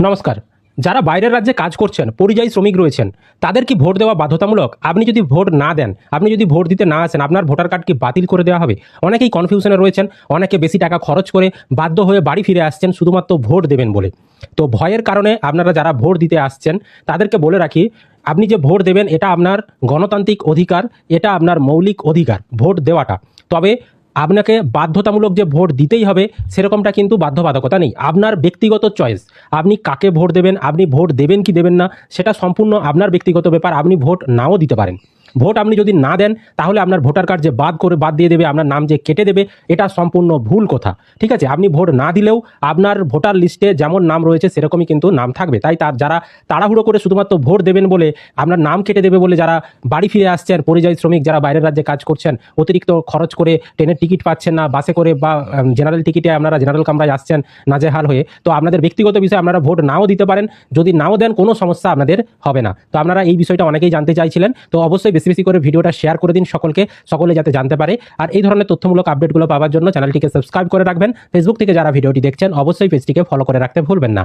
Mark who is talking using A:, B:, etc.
A: নমস্কার। যারা বাইরের রাজ্যে কাজ করছেন, পরিযায়ী শ্রমিক রয়েছেন, তাদের কি ভোট দেওয়া বাধ্যতামূলক? আপনি যদি ভোট না দেন, আপনি যদি ভোট দিতে না আসেন, আপনার ভোটার কার্ড কি বাতিল করে দেওয়া হবে? অনেকেই কনফিউশনে রয়েছেন, অনেকে বেশি টাকা খরচ করে বাধ্য হয়ে বাড়ি ফিরে আসছেন শুধুমাত্র ভোট দেবেন বলে। তো ভয়ের কারণে আপনারা যারা ভোট দিতে আসছেন, তাদেরকে বলে রাখি, আপনি যে ভোট দেবেন এটা আপনার গণতান্ত্রিক অধিকার, এটা আপনার মৌলিক অধিকার ভোট দেওয়াটা। তবে আপনাকে বাধ্যতামূলক যে ভোট দিতেই হবে সেরকমটা কিন্তু বাধ্যবাধকতা নেই। আপনার ব্যক্তিগত চয়েস, আপনি কাকে ভোট দেবেন, আপনি ভোট দেবেন কি দেবেন না সেটা সম্পূর্ণ আপনার ব্যক্তিগত ব্যাপার। আপনি ভোট নাও দিতে পারেন। ভোট আপনি যদি না দেন তাহলে আপনার ভোটার কার্ড যে বাদ দিয়ে দেবে, আপনার নাম যে কেটে দেবে, এটা সম্পূর্ণ ভুল কথা। ঠিক আছে, আপনি ভোট না দিলেও আপনার ভোটার লিস্টে যেমন নাম রয়েছে সেরকমই কিন্তু নাম থাকবে। তাই যারা তাড়াহুড়ো করে শুধুমাত্র ভোট দেবেন বলে, আপনার নাম কেটে দেবে বলে যারা বাড়ি ফিরে আসছেন, পরিযায়ী শ্রমিক যারা বাইরের রাজ্যে কাজ করছেন, অতিরিক্ত খরচ করে ট্রেনের টিকিট পাচ্ছেন না, বাসে করে বা জেনারেল টিকিটে আপনারা জেনারেল কামরায় আসছেন নাজেহাল হয়ে, তো আপনাদের ব্যক্তিগত বিষয়ে আপনারা ভোট নাও দিতে পারেন। যদি নাও দেন কোনো সমস্যা আপনাদের হবে না। তো আপনারা এই বিষয়টা অনেকেই জানতে চাইছিলেন, তো অবশ্যই বেশি বেশি করে ভিডিওটা শেয়ার করে দিন সকলে যাতে জানতে পারে। আর এই ধরনের তথ্যমূলক আপডেটগুলো পাওয়ার জন্য চ্যানেলটিকে সাবস্ক্রাইব করে রাখবেন। ফেসবুক থেকে যারা ভিডিওটি দেখছেন অবশ্যই পেজটিকে ফলো করে রাখতে ভুলবেন না।